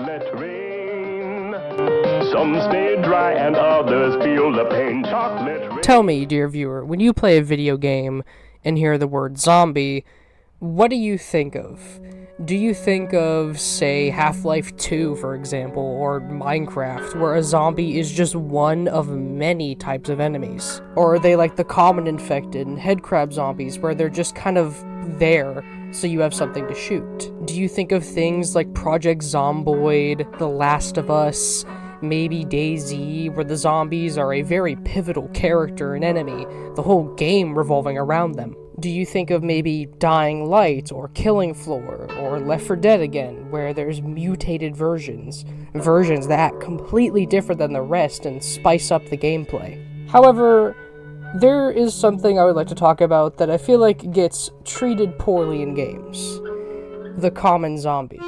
Chocolate rain. Some stay dry and others feel the pain. Chocolate rain. Tell me, dear viewer, when you play a video game and hear the word zombie, what do you think of? Do you think of, say, Half-Life 2, for example, or Minecraft, where a zombie is just one of many types of enemies? Or are they like the common infected and headcrab zombies, where they're just kind of there, so you have something to shoot? Do you think of things like Project Zomboid, The Last of Us, maybe DayZ, where the zombies are a very pivotal character and enemy, the whole game revolving around them? Do you think of maybe Dying Light, or Killing Floor, or Left 4 Dead again, where there's mutated versions that act completely different than the rest and spice up the gameplay? However, there is something I would like to talk about that I feel like gets treated poorly in games. The common zombie.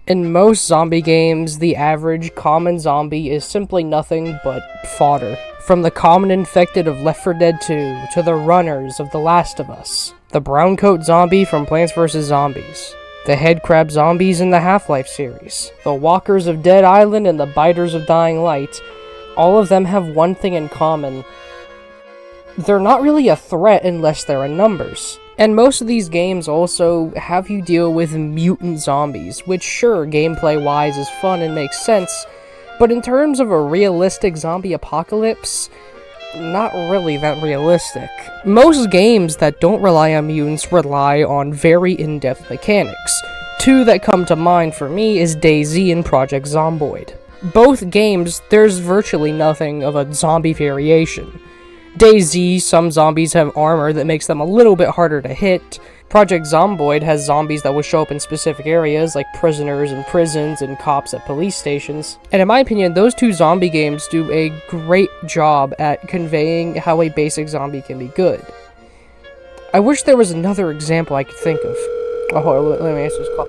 In most zombie games, the average common zombie is simply nothing but fodder. From the common infected of Left 4 Dead 2, to the runners of The Last of Us, the brown coat zombie from Plants vs. Zombies, the headcrab zombies in the Half-Life series, the walkers of Dead Island and the biters of Dying Light, all of them have one thing in common. They're not really a threat unless they're in numbers. And most of these games also have you deal with mutant zombies, which sure, gameplay-wise is fun and makes sense, but in terms of a realistic zombie apocalypse, not really that realistic. Most games that don't rely on mutants rely on very in-depth mechanics. Two that come to mind for me is DayZ and Project Zomboid. Both games, there's virtually nothing of a zombie variation. DayZ, some zombies have armor that makes them a little bit harder to hit. Project Zomboid has zombies that will show up in specific areas, like prisoners in prisons and cops at police stations. And in my opinion, those two zombie games do a great job at conveying how a basic zombie can be good. I wish there was another example I could think of. Oh, hold on, let me answer this call.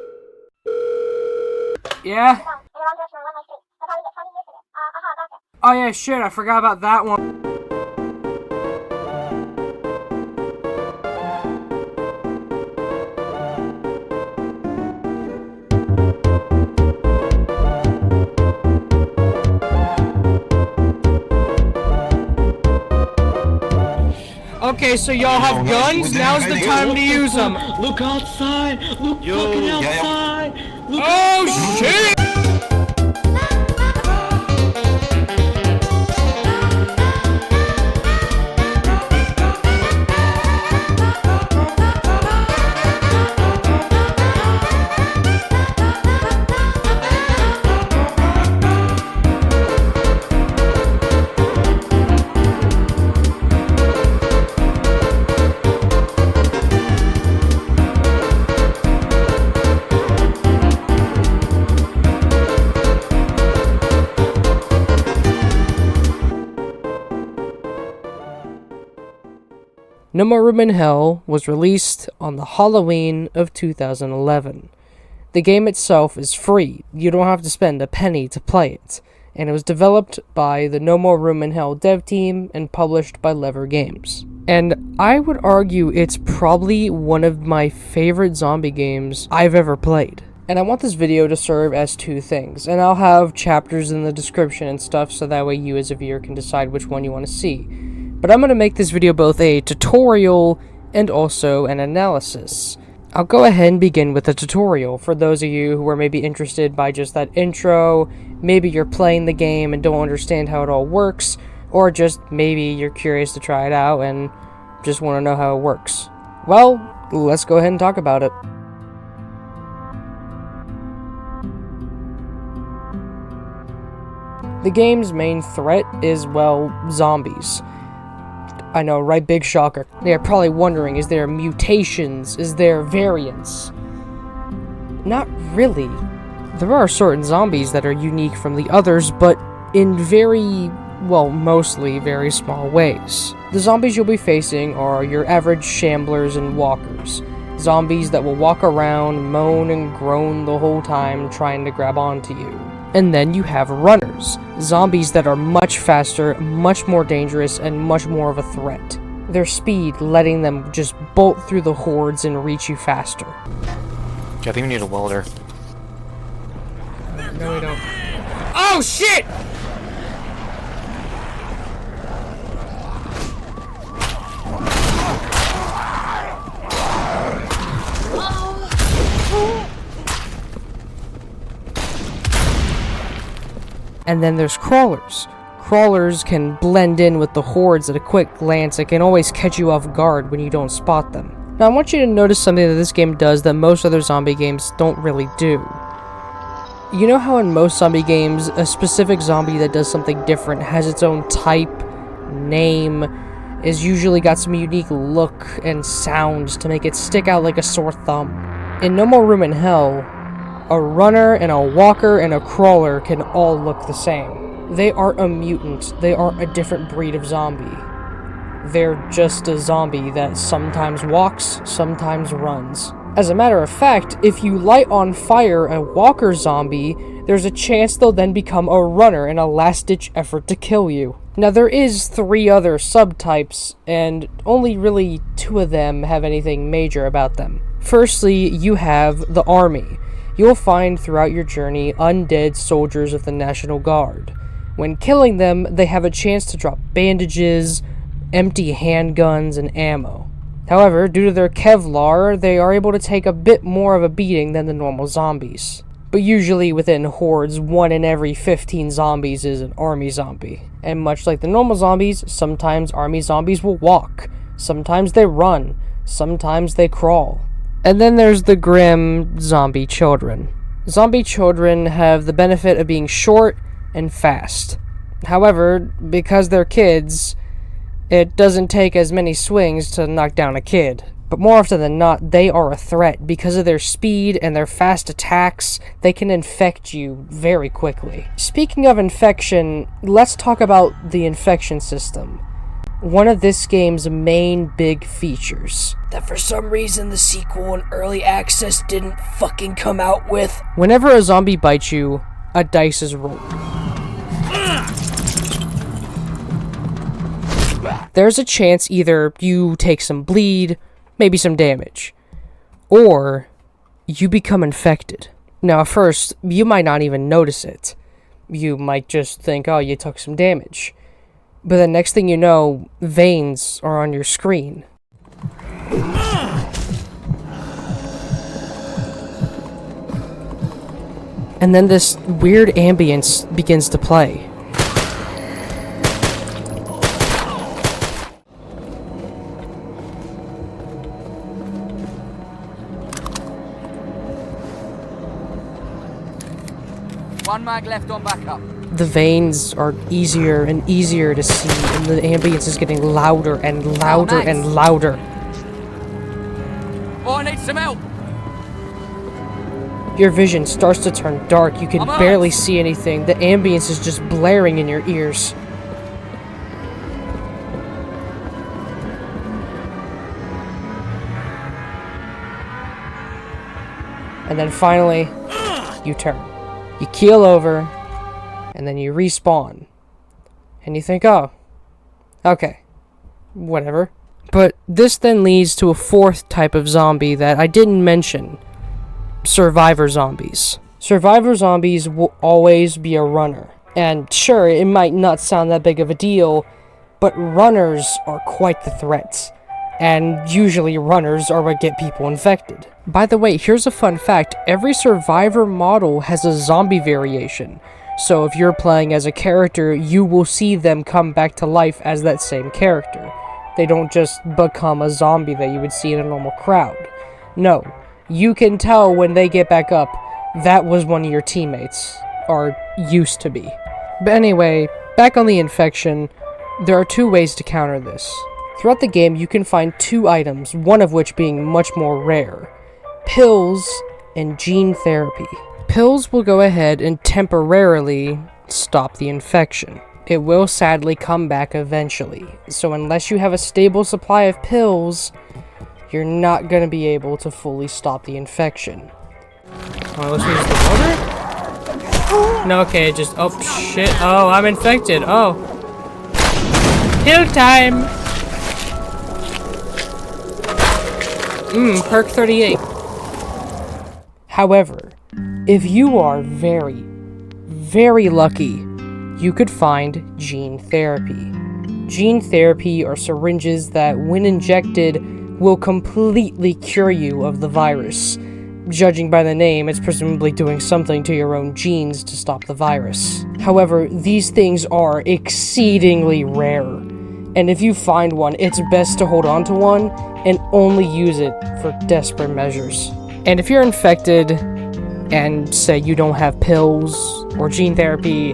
Yeah? Oh yeah, shit, I forgot about that one. Okay, so y'all have guns? Now's the time to use them. Look outside! Look fucking outside! Look oh shit! No More Room in Hell was released on the Halloween of 2011. The game itself is free, you don't have to spend a penny to play it, and it was developed by the No More Room in Hell dev team and published by Lever Games. And I would argue it's probably one of my favorite zombie games I've ever played. And I want this video to serve as two things, and I'll have chapters in the description and stuff so that way you as a viewer can decide which one you want to see. But I'm going to make this video both a tutorial and also an analysis. I'll go ahead and begin with the tutorial for those of you who are maybe interested by just that intro, maybe you're playing the game and don't understand how it all works, or just maybe you're curious to try it out and just want to know how it works. Well, let's go ahead and talk about it. The game's main threat is, well, zombies. I know, right? Big shocker. They are probably wondering, is there mutations? Is there variants? Not really. There are certain zombies that are unique from the others, but in very, well, mostly very small ways. The zombies you'll be facing are your average shamblers and walkers. Zombies that will walk around, moan and groan the whole time trying to grab onto you. And then you have runners, zombies that are much faster, much more dangerous, and much more of a threat. Their speed letting them just bolt through the hordes and reach you faster. I think we need a welder. No, we don't. Oh, shit! And then there's crawlers. Crawlers can blend in with the hordes at a quick glance and can always catch you off guard when you don't spot them. Now I want you to notice something that this game does that most other zombie games don't really do. You know how in most zombie games, a specific zombie that does something different has its own type, name, is usually got some unique look and sounds to make it stick out like a sore thumb. In No More Room in Hell, a runner and a walker and a crawler can all look the same. They are a mutant. They are a different breed of zombie. They're just a zombie that sometimes walks, sometimes runs. As a matter of fact, if you light on fire a walker zombie, there's a chance they'll then become a runner in a last-ditch effort to kill you. Now there is 3 other subtypes, and only really 2 of them have anything major about them. Firstly, you have the army. You'll find throughout your journey undead soldiers of the National Guard. When killing them, they have a chance to drop bandages, empty handguns, and ammo. However, due to their Kevlar, they are able to take a bit more of a beating than the normal zombies. But usually within hordes, 1 in every 15 zombies is an army zombie. And much like the normal zombies, sometimes army zombies will walk, sometimes they run, sometimes they crawl. And then there's the grim zombie children. Zombie children have the benefit of being short and fast. However, because they're kids, it doesn't take as many swings to knock down a kid. But more often than not, they are a threat. Because of their speed and their fast attacks, they can infect you very quickly. Speaking of infection, let's talk about the infection system. One of this game's main big features that for some reason the sequel and early access didn't fucking come out with. Whenever a zombie bites you, a dice is rolled. There's a chance either you take some bleed, maybe some damage, or you become infected. Now at first, you might not even notice it. You might just think, oh, you took some damage. But the next thing you know, veins are on your screen. And then this weird ambience begins to play. One mag left on backup. The veins are easier and easier to see, and the ambience is getting louder and louder and louder. Oh, I need some help. Your vision starts to turn dark. You can barely see anything. The ambience is just blaring in your ears. And then finally, you turn. You keel over, and then you respawn. And you think, oh, okay, whatever. But this then leads to a 4th type of zombie that I didn't mention. Survivor zombies. Survivor zombies will always be a runner. And sure, it might not sound that big of a deal, but runners are quite the threat. And usually runners are what get people infected. By the way, here's a fun fact. Every Survivor model has a zombie variation. So if you're playing as a character, you will see them come back to life as that same character. They don't just become a zombie that you would see in a normal crowd. No, you can tell when they get back up, that was one of your teammates, or used to be. But anyway, back on the infection, there are 2 ways to counter this. Throughout the game, you can find 2 items, one of which being much more rare. Pills and gene therapy. Pills will go ahead and temporarily stop the infection. It will sadly come back eventually, so unless you have a stable supply of pills, you're not going to be able to fully stop the infection. Oh, let's use the water? No, okay, just, oh shit, oh, I'm infected, oh. Pill time! Perk 38. However, if you are very, very lucky, you could find gene therapy. Gene therapy are syringes that, when injected, will completely cure you of the virus. Judging by the name, it's presumably doing something to your own genes to stop the virus. However, these things are exceedingly rare, and if you find one, it's best to hold on to one and only use it for desperate measures. And if you're infected, and say you don't have pills or gene therapy,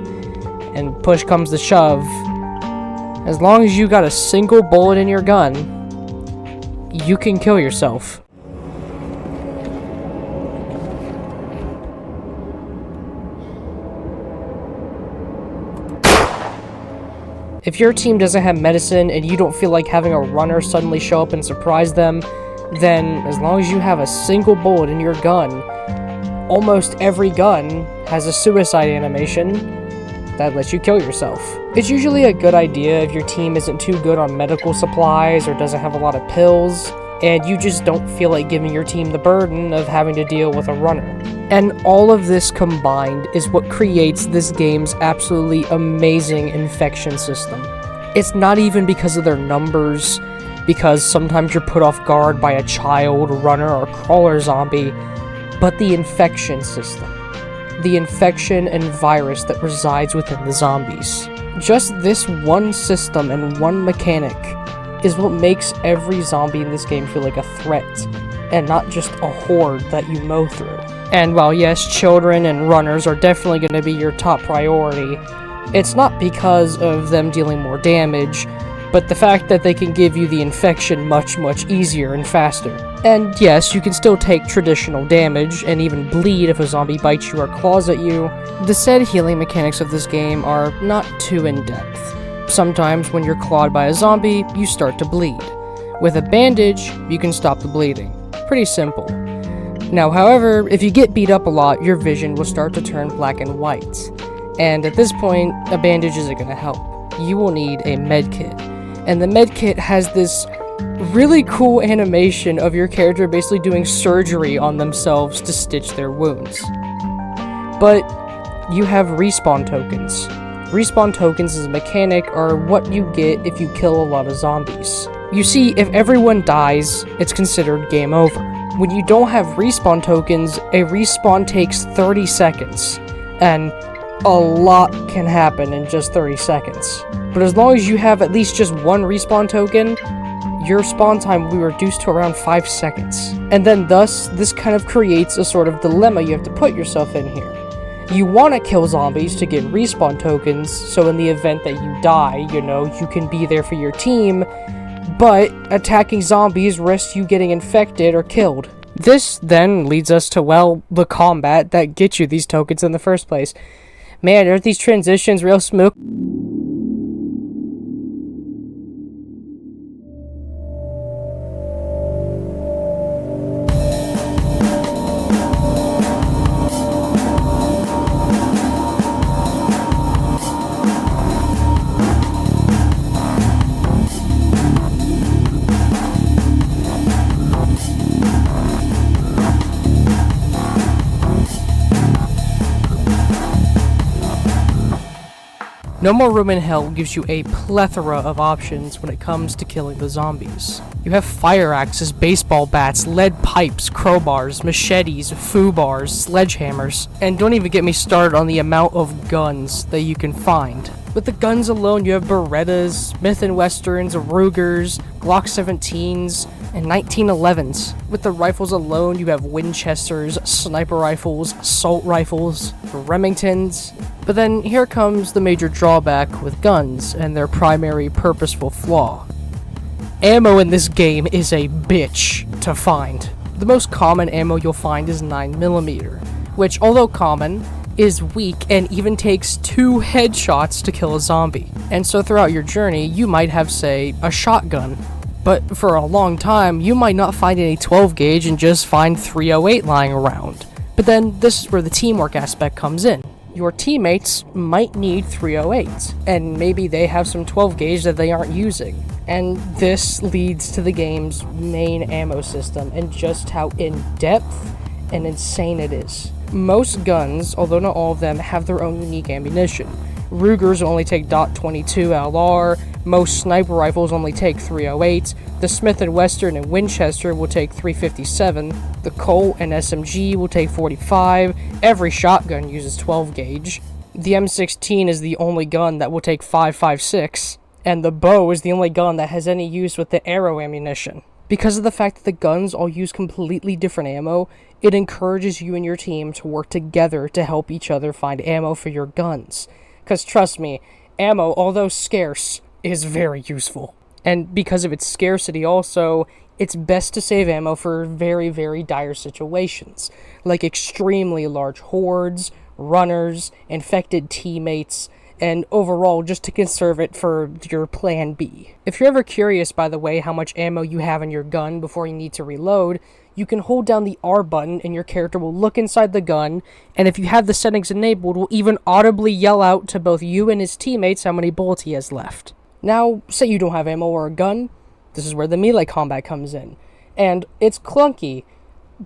and push comes to shove, as long as you got a single bullet in your gun, you can kill yourself. If your team doesn't have medicine and you don't feel like having a runner suddenly show up and surprise them, then as long as you have a single bullet in your gun, almost every gun has a suicide animation that lets you kill yourself. It's usually a good idea if your team isn't too good on medical supplies or doesn't have a lot of pills, and you just don't feel like giving your team the burden of having to deal with a runner. And all of this combined is what creates this game's absolutely amazing infection system. It's not even because of their numbers, because sometimes you're put off guard by a child, runner, or crawler zombie, but the infection system. The infection and virus that resides within the zombies. Just this one system and one mechanic is what makes every zombie in this game feel like a threat, and not just a horde that you mow through. And while yes, children and runners are definitely going to be your top priority, it's not because of them dealing more damage, but the fact that they can give you the infection much easier and faster. And yes, you can still take traditional damage, and even bleed if a zombie bites you or claws at you. The said healing mechanics of this game are not too in-depth. Sometimes when you're clawed by a zombie, you start to bleed. With a bandage, you can stop the bleeding. Pretty simple. Now, however, if you get beat up a lot, your vision will start to turn black and white. And at this point, a bandage isn't going to help. You will need a medkit. And the medkit has this really cool animation of your character basically doing surgery on themselves to stitch their wounds. But you have respawn tokens. Respawn tokens as a mechanic are what you get if you kill a lot of zombies. You see, if everyone dies, it's considered game over. When you don't have respawn tokens, a respawn takes 30 seconds, and a lot can happen in just 30 seconds. But as long as you have at least just one respawn token, your spawn time will be reduced to around 5 seconds. And then thus, this kind of creates a sort of dilemma you have to put yourself in here. You want to kill zombies to get respawn tokens, so in the event that you die, you can be there for your team, but attacking zombies risks you getting infected or killed. This then leads us to, well, the combat that gets you these tokens in the first place. Man, aren't these transitions real smooth? No More Room in Hell gives you a plethora of options when it comes to killing the zombies. You have fire axes, baseball bats, lead pipes, crowbars, machetes, foobars, sledgehammers, and don't even get me started on the amount of guns that you can find. With the guns alone, you have Berettas, Smith & Westerns, Rugers, Glock 17s, and 1911s. With the rifles alone, you have Winchesters, sniper rifles, assault rifles, Remingtons. But then here comes the major drawback with guns and their primary purposeful flaw. Ammo in this game is a bitch to find. The most common ammo you'll find is 9mm, which, although common, is weak and even takes 2 headshots to kill a zombie. And so throughout your journey, you might have, say, a shotgun. But for a long time, you might not find any 12 gauge and just find 308 lying around. But then this is where the teamwork aspect comes in. Your teammates might need 308s, and maybe they have some 12 gauge that they aren't using. And this leads to the game's main ammo system and just how in-depth and insane it is. Most guns, although not all of them, have their own unique ammunition. Rugers only take .22 LR, most sniper rifles only take 308, the Smith & Wesson and Winchester will take 357, the Colt and SMG will take 45, every shotgun uses 12 gauge, the M16 is the only gun that will take 5.56, and the bow is the only gun that has any use with the arrow ammunition. Because of the fact that the guns all use completely different ammo, it encourages you and your team to work together to help each other find ammo for your guns. Because trust me, ammo, although scarce, is very useful. And because of its scarcity also, it's best to save ammo for very, very dire situations, like extremely large hordes, runners, infected teammates, and overall just to conserve it for your plan B. If you're ever curious, by the way, how much ammo you have in your gun before you need to reload, you can hold down the R button and your character will look inside the gun, and if you have the settings enabled, will even audibly yell out to both you and his teammates how many bullets he has left. Now, say you don't have ammo or a gun, this is where the melee combat comes in. And it's clunky,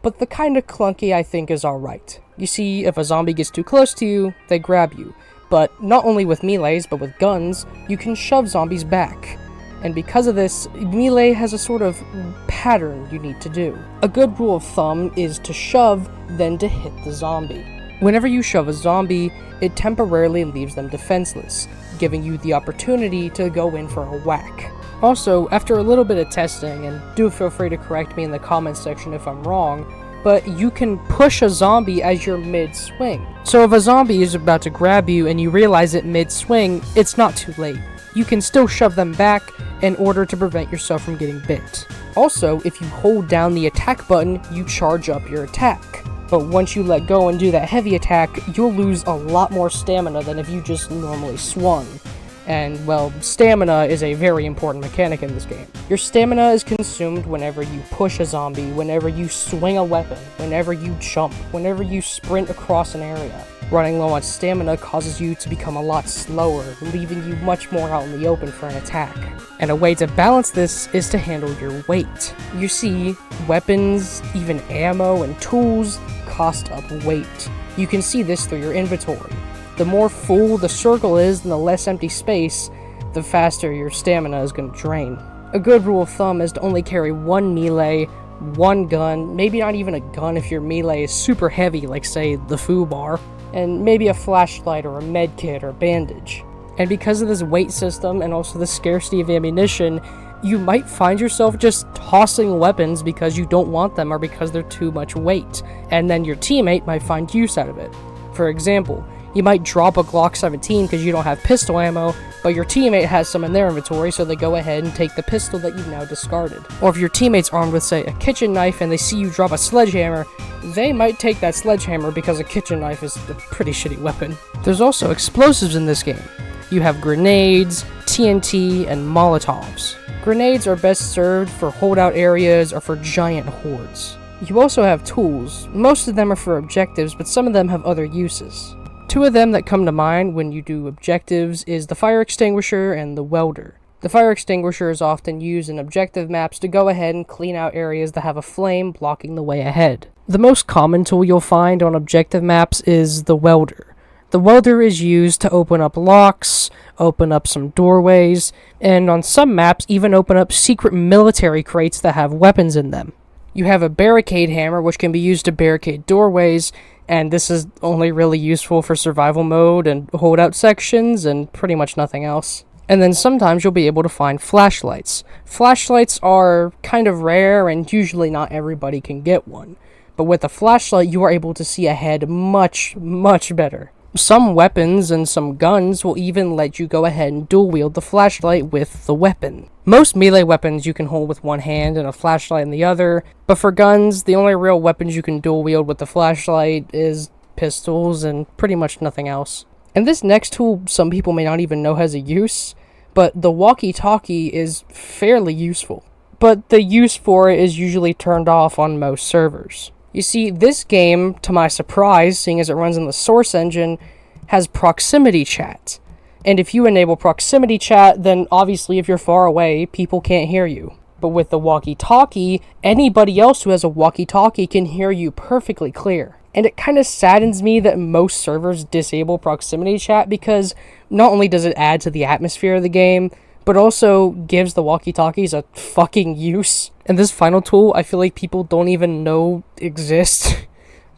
but the kind of clunky I think is alright. You see, if a zombie gets too close to you, they grab you. But not only with melees, but with guns, you can shove zombies back. And because of this, melee has a sort of pattern you need to do. A good rule of thumb is to shove, then to hit the zombie. Whenever you shove a zombie, it temporarily leaves them defenseless, giving you the opportunity to go in for a whack. Also, after a little bit of testing, and do feel free to correct me in the comments section if I'm wrong, but you can push a zombie as you're mid-swing. So if a zombie is about to grab you and you realize it mid-swing, it's not too late. You can still shove them back in order to prevent yourself from getting bit. Also, if you hold down the attack button, you charge up your attack. But once you let go and do that heavy attack, you'll lose a lot more stamina than if you just normally swung. And, well, stamina is a very important mechanic in this game. Your stamina is consumed whenever you push a zombie, whenever you swing a weapon, whenever you jump, whenever you sprint across an area. Running low on stamina causes you to become a lot slower, leaving you much more out in the open for an attack. And a way to balance this is to handle your weight. You see, weapons, even ammo and tools cost up weight. You can see this through your inventory. The more full the circle is and the less empty space, the faster your stamina is going to drain. A good rule of thumb is to only carry one melee, one gun, maybe not even a gun if your melee is super heavy, like say the foo bar, and maybe a flashlight or a med kit or bandage. And because of this weight system and also the scarcity of ammunition, you might find yourself just tossing weapons because you don't want them or because they're too much weight, and then your teammate might find use out of it. For example, you might drop a Glock 17 because you don't have pistol ammo, but your teammate has some in their inventory, so they go ahead and take the pistol that you've now discarded. Or if your teammate's armed with, say, a kitchen knife and they see you drop a sledgehammer, they might take that sledgehammer because a kitchen knife is a pretty shitty weapon. There's also explosives in this game. You have grenades, TNT, and Molotovs. Grenades are best served for holdout areas or for giant hordes. You also have tools. Most of them are for objectives, but some of them have other uses. Two of them that come to mind when you do objectives is the fire extinguisher and the welder. The fire extinguisher is often used in objective maps to go ahead and clean out areas that have a flame blocking the way ahead. The most common tool you'll find on objective maps is the welder. The welder is used to open up locks, open up some doorways, and on some maps even open up secret military crates that have weapons in them. You have a barricade hammer, which can be used to barricade doorways, and this is only really useful for survival mode and holdout sections and pretty much nothing else. And then sometimes you'll be able to find flashlights. Flashlights are kind of rare and usually not everybody can get one. But with a flashlight you are able to see ahead much, much better. Some weapons and some guns will even let you go ahead and dual wield the flashlight with the weapon. Most melee weapons you can hold with one hand and a flashlight in the other, but for guns, the only real weapons you can dual wield with the flashlight is pistols and pretty much nothing else. And this next tool some people may not even know has a use, but the walkie-talkie is fairly useful. But the use for it is usually turned off on most servers. You see, this game, to my surprise, seeing as it runs in the source engine, has proximity chat. And if you enable proximity chat, then obviously if you're far away, people can't hear you. But with the walkie-talkie, anybody else who has a walkie-talkie can hear you perfectly clear. And it kind of saddens me that most servers disable proximity chat, because not only does it add to the atmosphere of the game, but also gives the walkie-talkies a fucking use. And this final tool, I feel like people don't even know exists.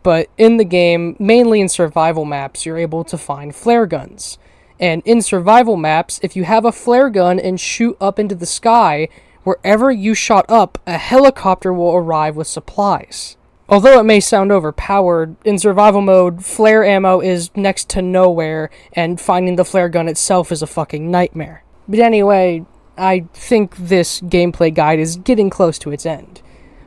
But in the game, mainly in survival maps, you're able to find flare guns. And in survival maps, if you have a flare gun and shoot up into the sky, wherever you shot up, a helicopter will arrive with supplies. Although it may sound overpowered, in survival mode, flare ammo is next to nowhere, and finding the flare gun itself is a fucking nightmare. But anyway, I think this gameplay guide is getting close to its end.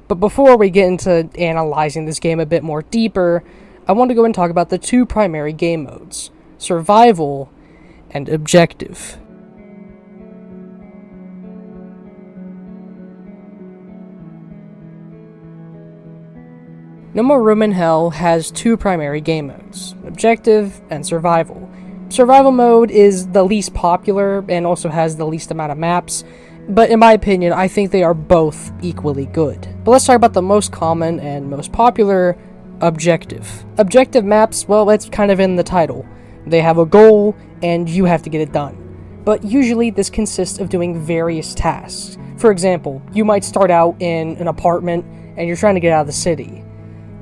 But before we get into analyzing this game a bit more deeper, I want to go and talk about the two primary game modes, survival and objective. No More Room in Hell has two primary game modes, objective and survival. Survival mode is the least popular and also has the least amount of maps, but in my opinion, I think they are both equally good. But let's talk about the most common and most popular, objective. Objective maps, well, it's kind of in the title. They have a goal, and you have to get it done. But usually this consists of doing various tasks. For example, you might start out in an apartment, and you're trying to get out of the city.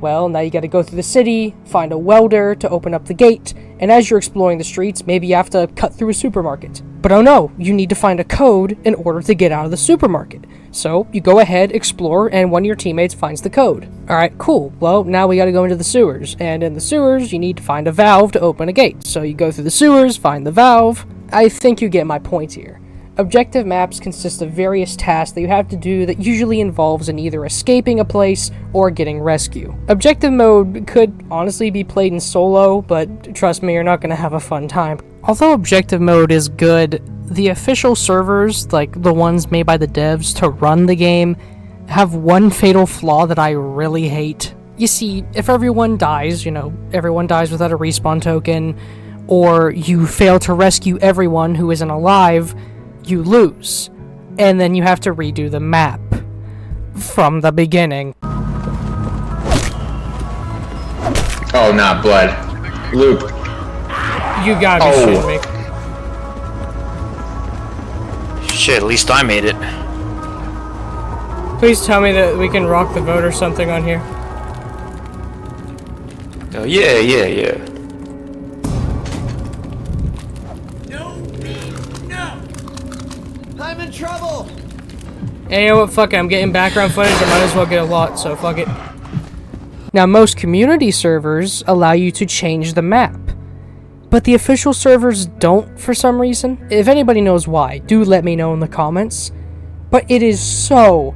Well, now you gotta go through the city, find a welder to open up the gate, and as you're exploring the streets, maybe you have to cut through a supermarket. But oh no, you need to find a code in order to get out of the supermarket. So, you go ahead, explore, and one of your teammates finds the code. Alright, cool. Well, now we gotta go into the sewers, and in the sewers, you need to find a valve to open a gate. So you go through the sewers, find the valve. I think you get my point here. Objective maps consist of various tasks that you have to do that usually involves in either escaping a place or getting rescue. Objective mode could honestly be played in solo, but trust me, you're not going to have a fun time. Although objective mode is good, the official servers, like the ones made by the devs to run the game, have one fatal flaw that I really hate. You see, if everyone dies, everyone dies without a respawn token, or you fail to rescue everyone who isn't alive, you lose, and then you have to redo the map from the beginning. Oh, not blood. Luke. You gotta be shitting me. Shit, at least I made it. Please tell me that we can rock the boat or something on here. Oh, yeah. I'm in trouble! Hey, you know what, fuck it, I'm getting background footage, I might as well get a lot, so fuck it. Now, most community servers allow you to change the map, but the official servers don't for some reason. If anybody knows why, do let me know in the comments. But it is so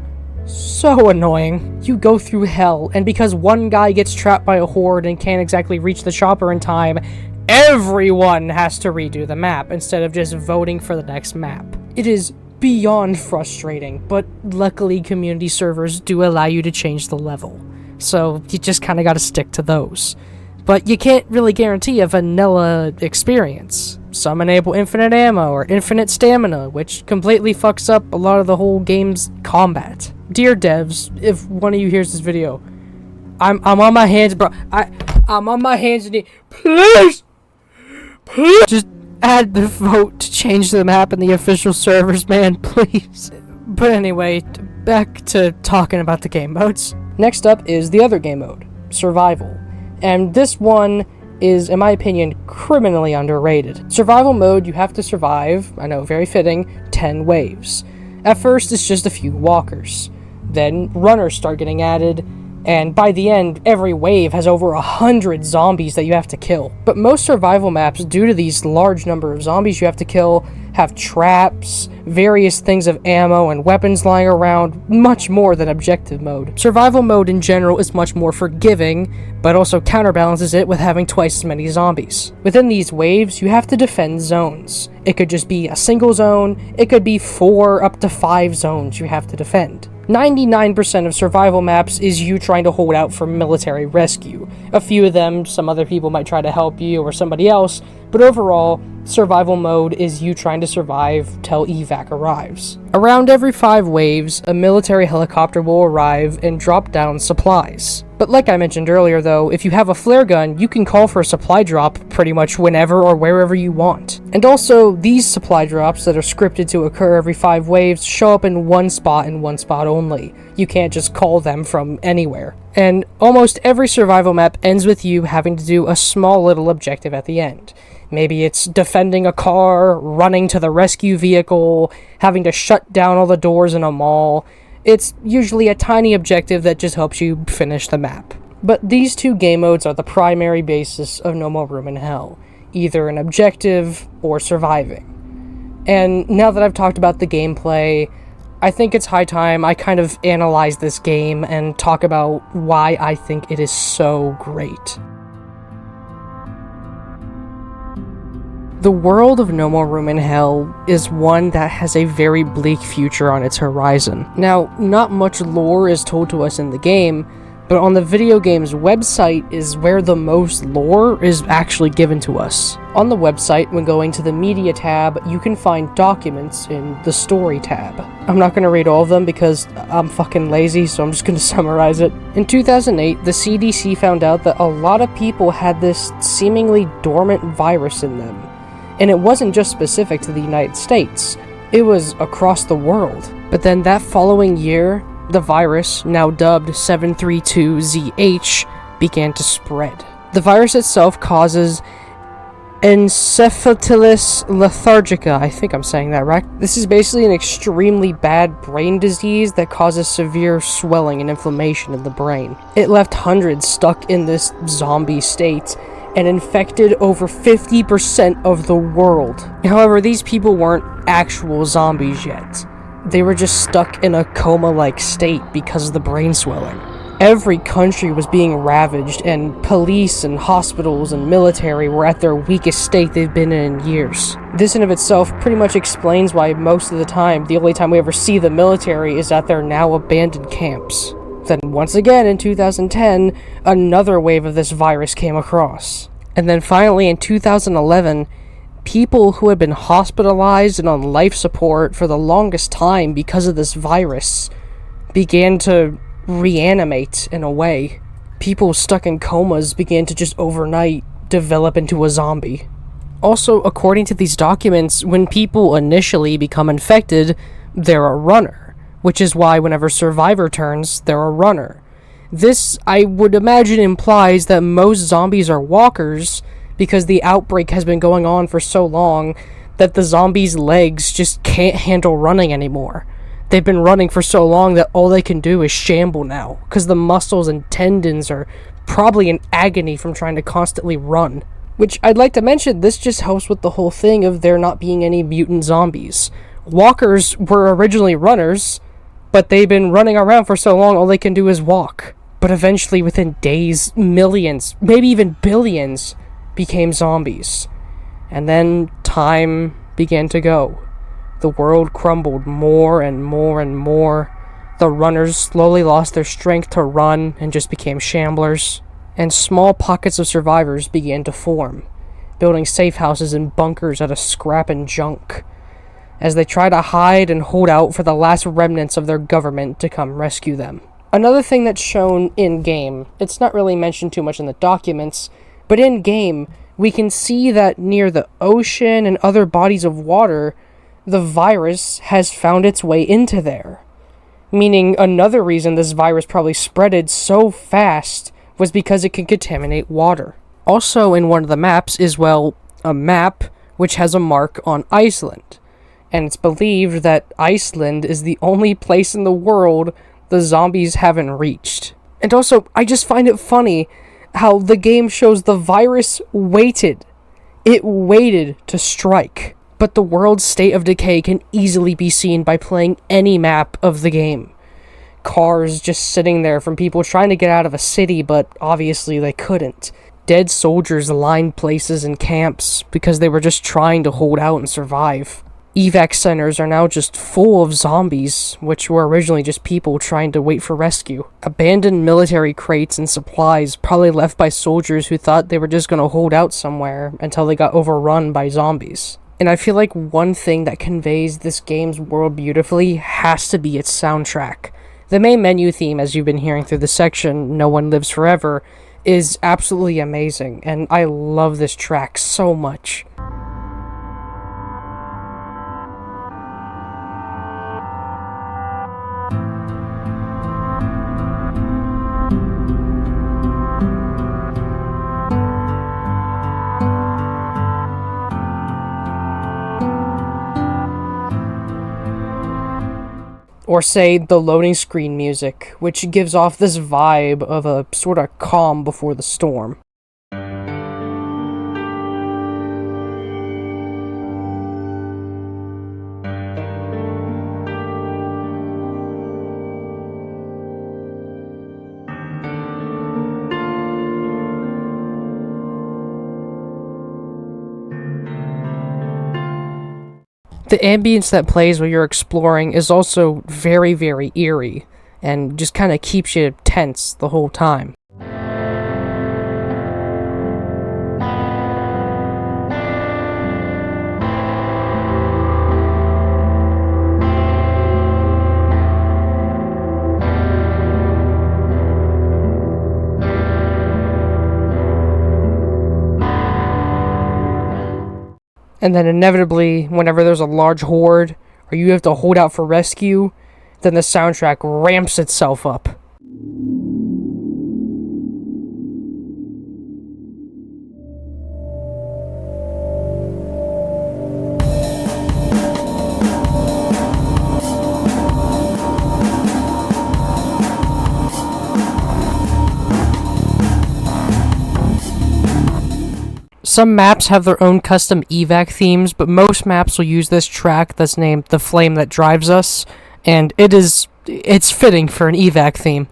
annoying. You go through hell, and because one guy gets trapped by a horde and can't exactly reach the chopper in time, everyone has to redo the map instead of just voting for the next map. It is beyond frustrating, but luckily community servers do allow you to change the level. So you just kind of got to stick to those. But you can't really guarantee a vanilla experience. Some enable infinite ammo or infinite stamina, which completely fucks up a lot of the whole game's combat. Dear devs, if one of you hears this video, I'm on my hands, bro. I'm on my hands and knees. Please, just add the vote to change the map in the official servers, man, please. But anyway, back to talking about the game modes. Next up is the other game mode, survival. And this one is, in my opinion, criminally underrated. Survival mode, you have to survive, I know, very fitting, 10 waves. At first, it's just a few walkers. Then runners start getting added, and by the end, every wave has over 100 zombies that you have to kill. But most survival maps, due to these large number of zombies you have to kill, have traps, various things of ammo and weapons lying around, much more than objective mode. Survival mode in general is much more forgiving, but also counterbalances it with having twice as many zombies. Within these waves, you have to defend zones. It could just be a single zone, it could be 4 up to 5 zones you have to defend. 99% of survival maps is you trying to hold out for military rescue. A few of them, some other people might try to help you or somebody else, but overall, survival mode is you trying to survive till evac arrives. Around every 5 waves, a military helicopter will arrive and drop down supplies. But like I mentioned earlier though, if you have a flare gun, you can call for a supply drop pretty much whenever or wherever you want. And also, these supply drops that are scripted to occur every 5 waves show up in one spot and one spot only. You can't just call them from anywhere. And almost every survival map ends with you having to do a small little objective at the end. Maybe it's defending a car, running to the rescue vehicle, having to shut down all the doors in a mall. It's usually a tiny objective that just helps you finish the map. But these 2 game modes are the primary basis of No More Room in Hell, either an objective or surviving. And now that I've talked about the gameplay, I think it's high time I kind of analyze this game and talk about why I think it is so great. The world of No More Room in Hell is one that has a very bleak future on its horizon. Now, not much lore is told to us in the game, but on the video game's website is where the most lore is actually given to us. On the website, when going to the media tab, you can find documents in the story tab. I'm not going to read all of them because I'm fucking lazy, so I'm just going to summarize it. In 2008, the CDC found out that a lot of people had this seemingly dormant virus in them. And it wasn't just specific to the United States, it was across the world. But then that following year, the virus, now dubbed 732ZH, began to spread. The virus itself causes encephalitis lethargica, I think I'm saying that right. This is basically an extremely bad brain disease that causes severe swelling and inflammation in the brain. It left hundreds stuck in this zombie state, and infected over 50% of the world. However, these people weren't actual zombies yet. They were just stuck in a coma-like state because of the brain swelling. Every country was being ravaged, and police and hospitals and military were at their weakest state they've been in years. This in of itself pretty much explains why most of the time, the only time we ever see the military is at their now abandoned camps. Then once again in 2010, another wave of this virus came across. And then finally in 2011, people who had been hospitalized and on life support for the longest time because of this virus began to reanimate in a way. People stuck in comas began to just overnight develop into a zombie. Also, according to these documents, when people initially become infected, they're a runner. Which is why whenever Survivor turns, they're a runner. This, I would imagine, implies that most zombies are walkers, because the outbreak has been going on for so long that the zombies' legs just can't handle running anymore. They've been running for so long that all they can do is shamble now, because the muscles and tendons are probably in agony from trying to constantly run. Which, I'd like to mention, this just helps with the whole thing of there not being any mutant zombies. Walkers were originally runners, but they've been running around for so long all they can do is walk. But eventually, within days, millions, maybe even billions, became zombies. And then time began to go. The world crumbled more and more and more. The runners slowly lost their strength to run and just became shamblers. And small pockets of survivors began to form, building safe houses and bunkers out of scrap and junk, as they try to hide and hold out for the last remnants of their government to come rescue them. Another thing that's shown in-game, it's not really mentioned too much in the documents, but in-game, we can see that near the ocean and other bodies of water, the virus has found its way into there. Meaning another reason this virus probably spreaded so fast was because it can contaminate water. Also in one of the maps is, well, a map which has a mark on Iceland. And it's believed that Iceland is the only place in the world the zombies haven't reached. And also, I just find it funny how the game shows the virus waited. It waited to strike. But the world's state of decay can easily be seen by playing any map of the game. Cars just sitting there from people trying to get out of a city, but obviously they couldn't. Dead soldiers lined places and camps because they were just trying to hold out and survive. Evac centers are now just full of zombies, which were originally just people trying to wait for rescue. Abandoned military crates and supplies probably left by soldiers who thought they were just going to hold out somewhere until they got overrun by zombies. And I feel like one thing that conveys this game's world beautifully has to be its soundtrack. The main menu theme, as you've been hearing through the section, No One Lives Forever, is absolutely amazing, and I love this track so much. Or say the loading screen music, which gives off this vibe of a sort of calm before the storm. The ambience that plays while you're exploring is also very, very eerie, and just kind of keeps you tense the whole time. And then inevitably, whenever there's a large horde, or you have to hold out for rescue, then the soundtrack ramps itself up. Some maps have their own custom evac themes, but most maps will use this track that's named The Flame That Drives Us, and it's fitting for an evac theme.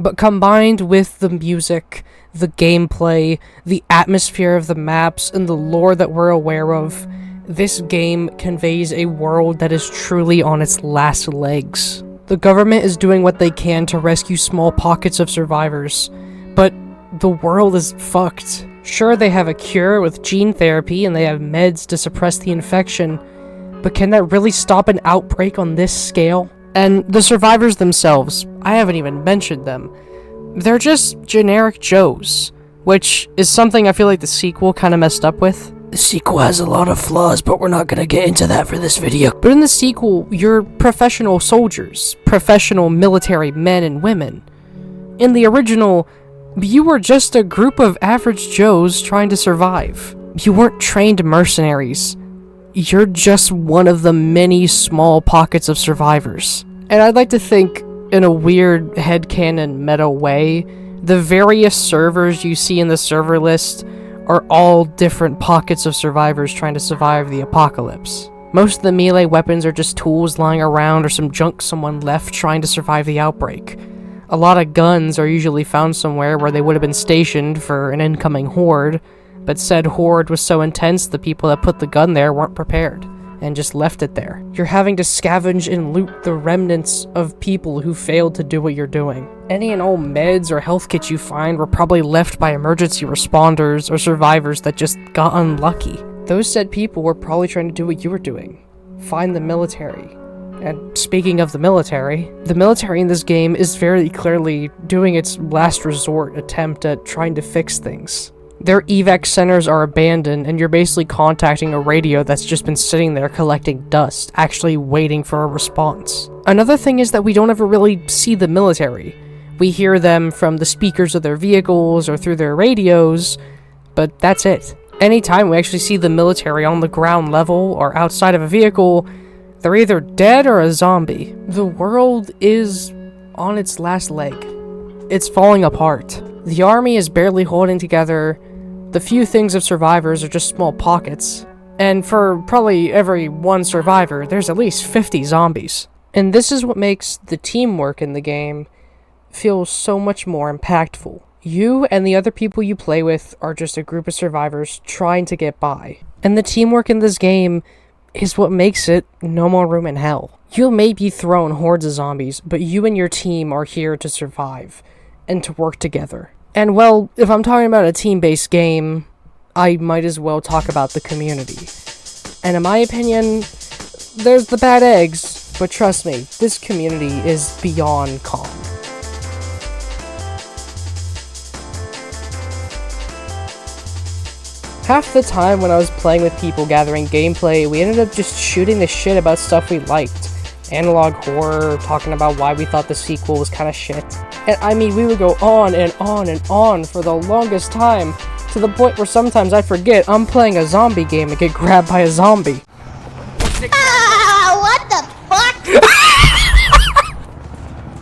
But combined with the music, the gameplay, the atmosphere of the maps, and the lore that we're aware of, this game conveys a world that is truly on its last legs. The government is doing what they can to rescue small pockets of survivors, but the world is fucked. Sure, they have a cure with gene therapy and they have meds to suppress the infection, but can that really stop an outbreak on this scale? And the survivors themselves, I haven't even mentioned them. They're just generic Joes, which is something I feel like the sequel kind of messed up with. The sequel has a lot of flaws, but we're not going to get into that for this video. But in the sequel, you're professional soldiers, professional military men and women. In the original, you were just a group of average Joes trying to survive. You weren't trained mercenaries. You're just one of the many small pockets of survivors. And I'd like to think, in a weird headcanon meta way, the various servers you see in the server list are all different pockets of survivors trying to survive the apocalypse. Most of the melee weapons are just tools lying around or some junk someone left trying to survive the outbreak. A lot of guns are usually found somewhere where they would have been stationed for an incoming horde, but said horde was so intense the people that put the gun there weren't prepared, and just left it there. You're having to scavenge and loot the remnants of people who failed to do what you're doing. Any and all meds or health kits you find were probably left by emergency responders or survivors that just got unlucky. Those said people were probably trying to do what you were doing. Find the military. And speaking of the military in this game is very clearly doing its last resort attempt at trying to fix things. Their evac centers are abandoned, and you're basically contacting a radio that's just been sitting there collecting dust, actually waiting for a response. Another thing is that we don't ever really see the military. We hear them from the speakers of their vehicles or through their radios, but that's it. Anytime we actually see the military on the ground level or outside of a vehicle, they're either dead or a zombie. The world is on its last leg. It's falling apart. The army is barely holding together. The few things of survivors are just small pockets. And for probably every one survivor, there's at least 50 zombies. And this is what makes the teamwork in the game feel so much more impactful. You and the other people you play with are just a group of survivors trying to get by. And the teamwork in this game is what makes it no more room in hell. You may be thrown hordes of zombies, but you and your team are here to survive and to work together. And well, if I'm talking about a team-based game, I might as well talk about the community. And in my opinion, there's the bad eggs, but trust me, this community is beyond calm. Half the time when I was playing with people gathering gameplay, we ended up just shooting the shit about stuff we liked. Analog horror, talking about why we thought the sequel was kinda shit. And I mean, we would go on and on and on for the longest time, to the point where sometimes I forget I'm playing a zombie game and get grabbed by a zombie. What the fuck?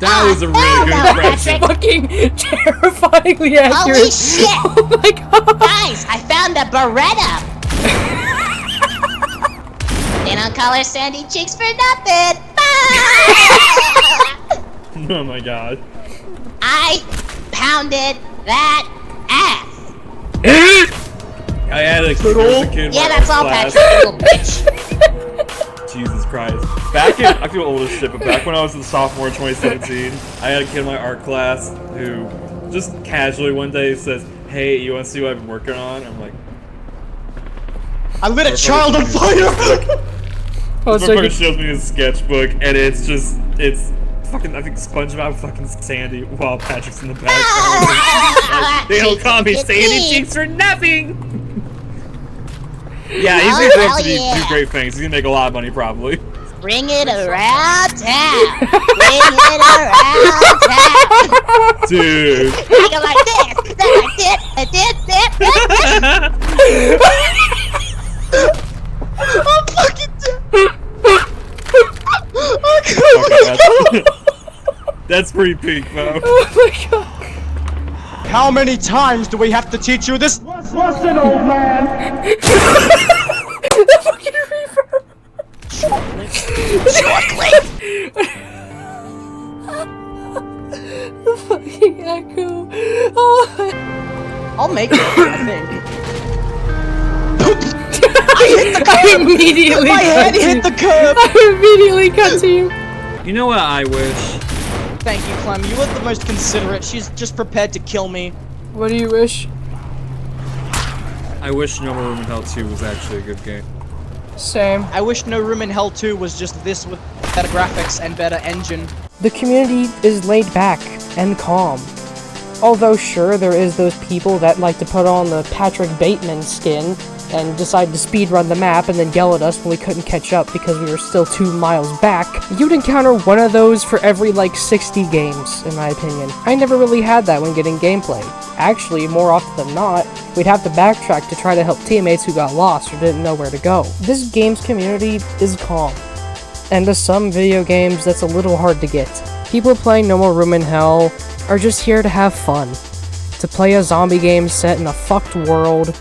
That was a really good impression. Fucking terrifyingly accurate. Holy shit! Oh my god! Guys, I found a Beretta! They don't call her Sandy Cheeks for nothing! Oh my god. I pounded that ass! I had a kid in Yeah, my that's all, class. Patrick, you little bitch. Jesus Christ. Back in, I feel old as shit, but back when I was a sophomore in 2017, I had a kid in my art class who just casually one day says, "Hey, you want to see what I've been working on?" I'm like, I lit a child on fire! Oh, so Motherfucker shows me his sketchbook, and it's fucking, I think SpongeBob fucking Sandy while Patrick's in the background. They don't call me Sandy Cheeks for nothing! Yeah, he's gonna grow up to do great things. He's gonna make a lot of money, probably. Bring it around town! Bring it around town! Dude. Make it like this! Like this! I'm fucking dead! Okay, that's pretty peak, bro. Oh my god. How many times do we have to teach you this lesson, old man? The fucking reverb. The fucking echo. Oh. I'll make it, I think. I immediately My head hit the curb! I immediately cut to you. You know what I wish? Thank you, Clem. You were the most considerate. She's just prepared to kill me. What do you wish? I wish No More Room in Hell 2 was actually a good game. Same. I wish No Room in Hell 2 was just this with better graphics and better engine. The community is laid back and calm. Although sure, there is those people that like to put on the Patrick Bateman skin and decide to speedrun the map and then yell at us when we couldn't catch up because we were still 2 miles back. You'd encounter one of those for every like 60 games, in my opinion. I never really had that when getting gameplay. Actually, more often than not, we'd have to backtrack to try to help teammates who got lost or didn't know where to go. This game's community is calm. And to some video games, that's a little hard to get. People playing No More Room in Hell are just here to have fun. To play a zombie game set in a fucked world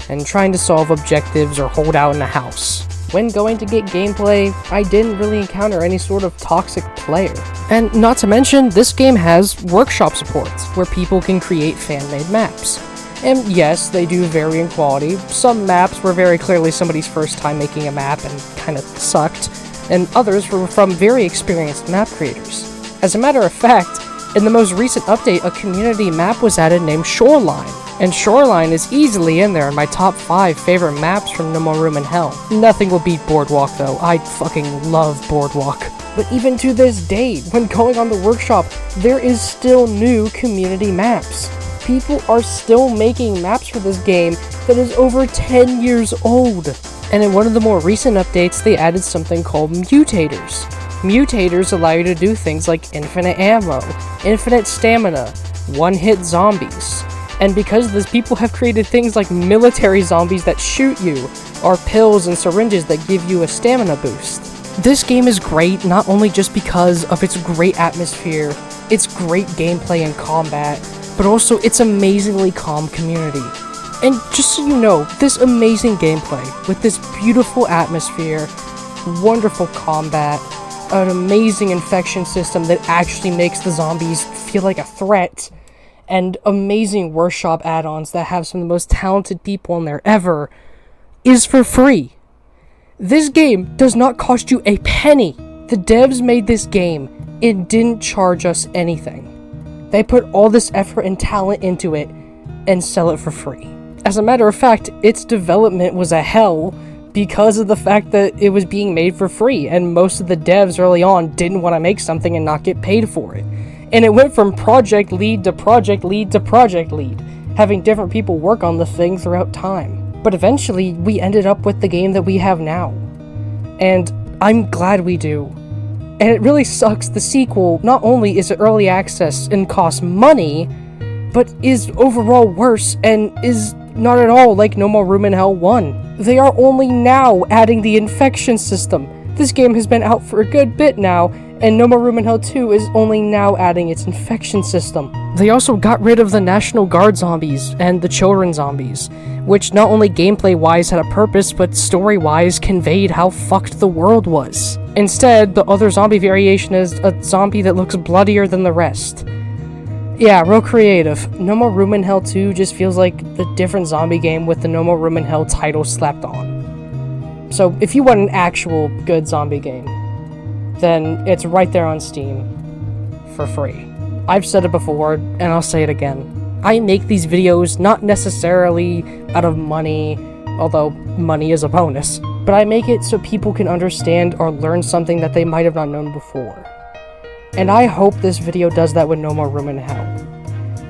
and trying to solve objectives or hold out in a house. When going to get gameplay, I didn't really encounter any sort of toxic player. And not to mention, this game has workshop support, where people can create fan-made maps. And yes, they do vary in quality. Some maps were very clearly somebody's first time making a map and kinda sucked, and others were from very experienced map creators. As a matter of fact, in the most recent update, a community map was added named Shoreline. And Shoreline is easily in there in my top 5 favorite maps from No More Room in Hell. Nothing will beat Boardwalk though, I fucking love Boardwalk. But even to this date, when going on the workshop, there is still new community maps. People are still making maps for this game that is over 10 years old. And in one of the more recent updates, they added something called mutators. Mutators allow you to do things like infinite ammo, infinite stamina, one-hit zombies. And because these people have created things like military zombies that shoot you, or pills and syringes that give you a stamina boost. This game is great not only just because of its great atmosphere, its great gameplay and combat, but also its amazingly calm community. And just so you know, this amazing gameplay, with this beautiful atmosphere, wonderful combat, an amazing infection system that actually makes the zombies feel like a threat, and amazing workshop add-ons that have some of the most talented people in there ever, is for free. This game does not cost you a penny. The devs made this game and didn't charge us anything. They put all this effort and talent into it and sell it for free. As a matter of fact, its development was a hell because of the fact that it was being made for free, and most of the devs early on didn't want to make something and not get paid for it. And it went from project lead to project lead to project lead, having different people work on the thing throughout time. But eventually, we ended up with the game that we have now. And I'm glad we do. And it really sucks the sequel not only is it early access and costs money, but is overall worse and is not at all like No More Room in Hell 1. They are only now adding the infection system. This game has been out for a good bit now, and No More Room in Hell 2 is only now adding its infection system. They also got rid of the National Guard zombies and the children zombies, which not only gameplay-wise had a purpose, but story-wise conveyed how fucked the world was. Instead, the other zombie variation is a zombie that looks bloodier than the rest. Yeah, real creative. No More Room in Hell 2 just feels like a different zombie game with the No More Room in Hell title slapped on. So, if you want an actual good zombie game, then it's right there on Steam for free. I've said it before, and I'll say it again. I make these videos not necessarily out of money, although money is a bonus, but I make it so people can understand or learn something that they might have not known before. And I hope this video does that with No More Room in Hell.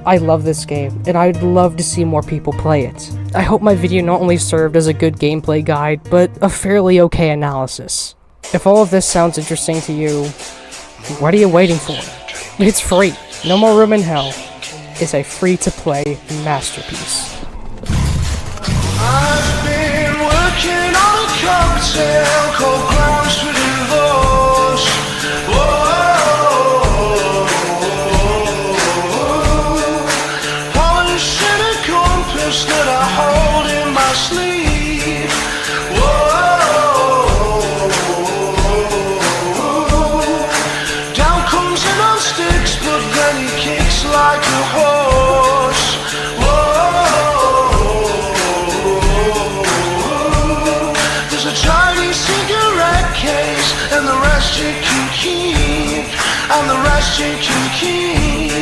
I love this game, and I'd love to see more people play it. I hope my video not only served as a good gameplay guide, but a fairly okay analysis. If all of this sounds interesting to you, what are you waiting for? It's free. No More Room in Hell is a free-to-play masterpiece. I've been working on a cocktail called Grounds for Divorce. Polishing a compass that I hold in my sleeve. Down comes it on sticks, but then he kicks like a horse. There's a tiny cigarette case, and the rest you can keep, and the rest you can keep,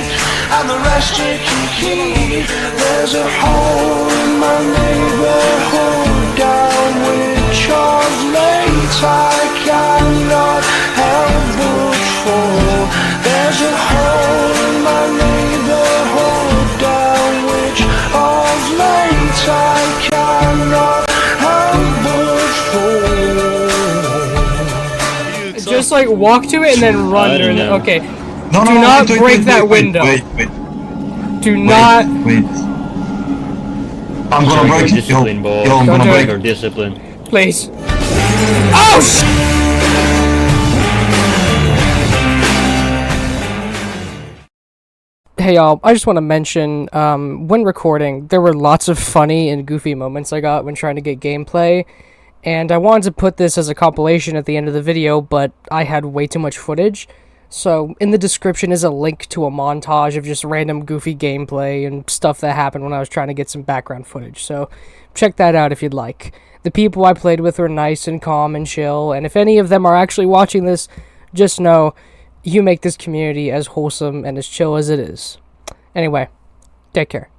and the rest you can keep. There's a hole in my neighborhood down which of late I cannot help but fall. There's a hole in my neighborhood down which of late I cannot help but fall. Just like walk to it and then run during it. Okay. No, Do not break that window. Wait. Do not. Wait. I'm gonna break it. Yo, I'm gonna break it. Discipline. Please. Oh Hey y'all, I just want to mention, when recording, there were lots of funny and goofy moments I got when trying to get gameplay, and I wanted to put this as a compilation at the end of the video, but I had way too much footage. So, in the description is a link to a montage of just random goofy gameplay and stuff that happened when I was trying to get some background footage, so check that out if you'd like. The people I played with were nice and calm and chill, and if any of them are actually watching this, just know you make this community as wholesome and as chill as it is. Anyway, take care.